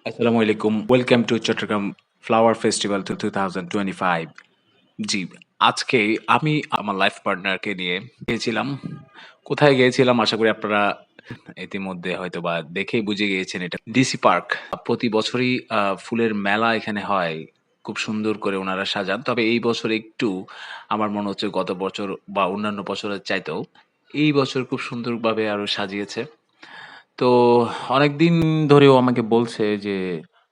আসসালামু আলাইকুম। Welcome to Chattogram flower festival 2025। জি, আজকে আমি আমার লাইফ পার্টনারকে নিয়ে গিয়েছিলাম। কোথায় গিয়েছিলাম আশা করি আপনারা ইতিমধ্যে হয়তোবা দেখেই বুঝে গিয়েছেন এটা ডিসি পার্ক। প্রতি বছরই ফুলের মেলা এখানে হয়। খুব সুন্দর করে উনারা সাজান। তবে এই বছর একটু আমার মনে হচ্ছে গত বছর বা অন্যান্য বছরের চাইতেও এই বছর খুব সুন্দরভাবে আরো সাজিয়েছে। তো অনেকদিন ধরেও আমাকে বলছে যে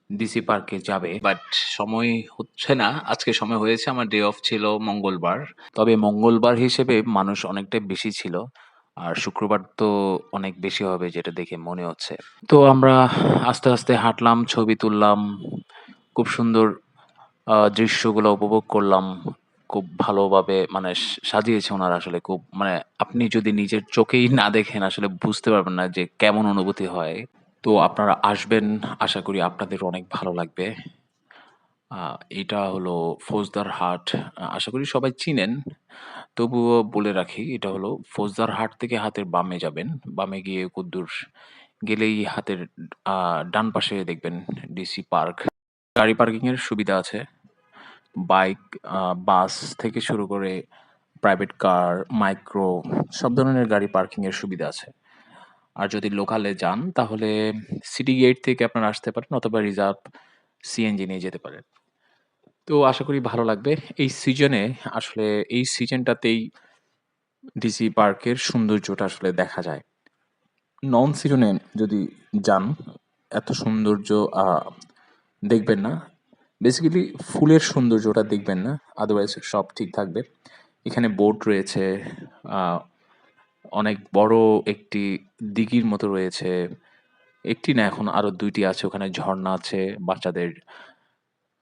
ডিসি পার্কে যাবে। বাট সময় হচ্ছে না। আজকে সময় হয়েছে। আমার ডে অফ ছিল মঙ্গলবার। তবে মঙ্গলবার হিসেবে মানুষ অনেকটাই বেশি ছিল। আর শুক্রবার তো অনেক বেশি হবে যেটা দেখে মনে হচ্ছে। তো আমরা আস্তে, আস্তে হাঁটলাম, ছবি তুললাম। খুব সুন্দর দৃশ্যগুলো উপভোগ করলাম। খুব ভালোভাবে মানে সাজিয়েছে ওনারা আসলে খুব মানে আপনি যদি নিজের চোখেই না দেখেন আসলে বুঝতে পারবেন না যে কেমন অনুভূতি হয়। তো আপনারা আসবেন, আশা করি আপনাদের অনেক ভালো লাগবে। আ এটা হলো ফৌজদারহাট। আশা করি সবাই চিনেন। তবুও বলে রাখি এটা হলো ফৌজদারহাট থেকে হাতের বামে যাবেন। বামে গিয়ে কদ্দুর গেলেই হাতের আ ডান পাশে দেখবেন ডিসি পার্ক। গাড়ি পার্কিং এর সুবিধা আছে। বাইক, বাস থেকে শুরু করে প্রাইভেট কার, মাইক্রো সব ধরনের গাড়ি পার্কিং এর সুবিধা আছে। আর যদি লোকালে যান তাহলে সিটি গেট থেকে আপনারা আসতে পারেন অথবা রিজার্ভ সিএনজি নিয়ে যেতে পারেন। তো আশা করি ভালো লাগবে। এই সিজনে আসলে এই সিজনটাতেই ডিসি পার্কের সৌন্দর্যটা আসলে দেখা যায়। নন সিজনে যদি যান এত সৌন্দর্য আ দেখবেন না। বেসিক্যালি ফুলের সৌন্দর্যটা দেখবেন না। আদারওয়াইজ সব ঠিক থাকবে। এখানে বোট রয়েছে, আ অনেক বড় একটি দিঘির মতো রয়েছে। একটি না এখন আরো ২ টি আছে। ওখানে ঝর্ণা আছে, বাচ্চাদের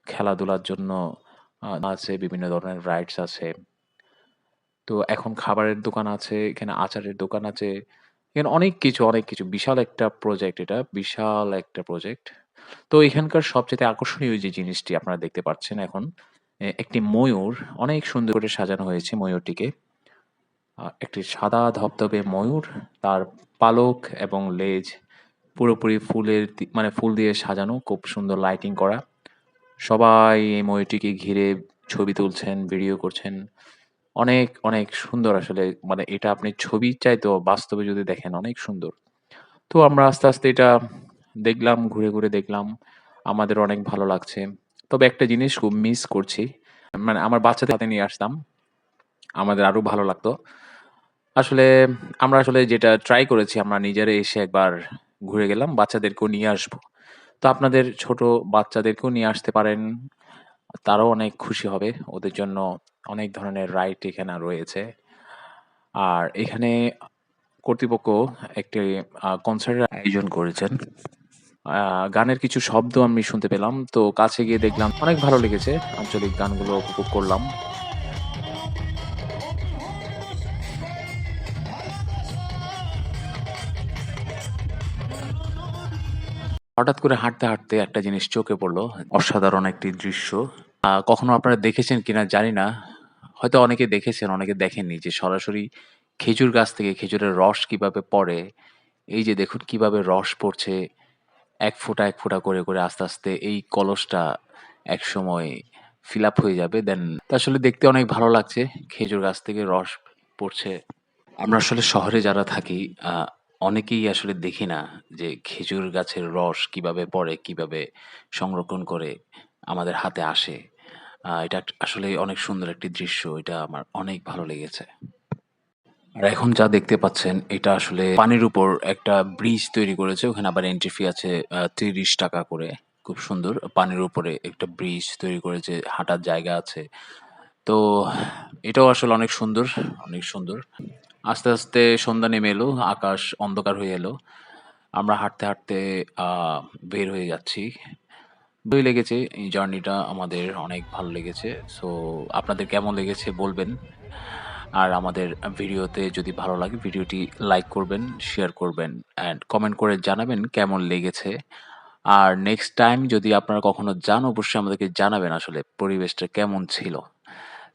খেলাধুলার জন্য আছে, বিভিন্ন ধরনের রাইডস আছে। তো এখন খাবারের দোকান আছে, এখানে আচারের দোকান আছে। এখানে অনেক কিছু, অনেক কিছু। বিশাল একটা প্রজেক্ট এটা, বিশাল একটা প্রজেক্ট। তো এখানকার সবচাইতে আকর্ষণীয় যে জিনিসটি আপনারা দেখতে পাচ্ছেন এখন, একটি ময়ূর অনেক সুন্দর করে সাজানো হয়েছে ময়ূরটিকে। একটি সাদা ধবধবে ময়ূর, তার পালক এবং লেজ পুরোপুরি ফুলের মানে ফুল দিয়ে সাজানো, খুব সুন্দর লাইটিং করা। সবাই এই ময়ূরটিকে ঘিরে ছবি তুলছেন, ভিডিও করছেন। অনেক, অনেক সুন্দর আসলে মানে এটা আপনি ছবির চাইতেও বাস্তবে যদি দেখেন অনেক সুন্দর। তো আমরা আস্তে, আস্তে এটা দেখলাম, ঘুরে, ঘুরে দেখলাম। আমাদের অনেক ভালো লাগছে। তবে একটা জিনিস খুব মিস করছি। মানে আমার বাচ্চাদের সাথে নিয়ে আসতাম। আমাদের আরো ভালো লাগতো। আসলে আমরা আসলে যেটা ট্রাই করেছি আমরা নিজেরা এসে একবার ঘুরে গেলাম। বাচ্চাদেরকেও নিয়ে আসবো। তো আপনাদের ছোট বাচ্চাদেরকেও নিয়ে আসতে পারেন। তারাও অনেক খুশি হবে। ওদের জন্য অনেক ধরনের রাইড এখানে রয়েছে। আর এখানে কর্তৃপক্ষ একটি কনসার্টের আয়োজন করেছেন। আ গানের কিছু শব্দ আমি শুনতে পেলাম। তো কাছে গিয়ে দেখলাম অনেক ভালো লেগেছে। আঞ্চলিক গানগুলো উপভোগ করলাম। হঠাৎ করে হাঁটতে, হাঁটতে একটা জিনিস চোখে পড়ল। অসাধারণ একটি দৃশ্য। কখনো আপনারা দেখেছেন কিনা জানি না। হয়তো অনেকে দেখেছেন, অনেকে দেখেননি যে সরাসরি খেজুর গাছ থেকে খেজুরের রস কিভাবে পড়ে। এই যে দেখুন কিভাবে রস পড়ছে। ১ ফোঁটা, ১ ফোঁটা করে, করে আস্তে, আস্তে এই কলসটা একসময় fill up হয়ে যাবে। দেন তা আসলে দেখতে অনেক ভালো লাগছে। খেজুর গাছ থেকে রস পড়ছে। আমরা আসলে শহরে যারা থাকি আ অনেকেই আসলে দেখি না যে খেজুর গাছের রস কিভাবে পড়ে, কিভাবে সংরক্ষণ করে আমাদের হাতে আসে। এটা আসলেই অনেক সুন্দর একটি দৃশ্য। এটা আমার অনেক ভালো লেগেছে। আর এখন যা দেখতে পাচ্ছেন এটা আসলে পানির উপর একটা ব্রিজ তৈরি করেছে। ওখানে আবার এন্ট্রি ফি আছে ৳৩০ করে। খুব সুন্দর। পানির উপরে একটা ব্রিজ তৈরি করেছে, হাঁটার জায়গা আছে। তো এটাও আসলে অনেক সুন্দর, অনেক সুন্দর। আস্তে, আস্তে সন্ধ্যা নেমে এলো, আকাশ অন্ধকার হয়ে এলো। আমরা হাঁটতে, হাঁটতে আ বের হয়ে যাচ্ছি। ভালোই লেগেছে এই জার্নিটা আমাদের অনেক ভালো লেগেছে। সো আপনাদের কেমন লেগেছে বলবেন। আর আমাদের ভিডিওতে যদি ভালো লাগে ভিডিওটি লাইক করবেন, শেয়ার করবেন অ্যান্ড কমেন্ট করে জানাবেন কেমন লেগেছে। আর নেক্সট টাইম যদি আপনারা কখনো যান অবশ্যই আমাদেরকে জানাবেন আসলে পরিবেশটা কেমন ছিল।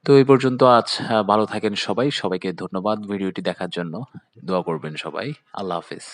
তো এই পর্যন্ত আজ ভালো থাকেন সবাই। সবাইকে ধন্যবাদ ভিডিওটি দেখার জন্য। দোয়া করবেন সবাই। আল্লাহ হাফেজ।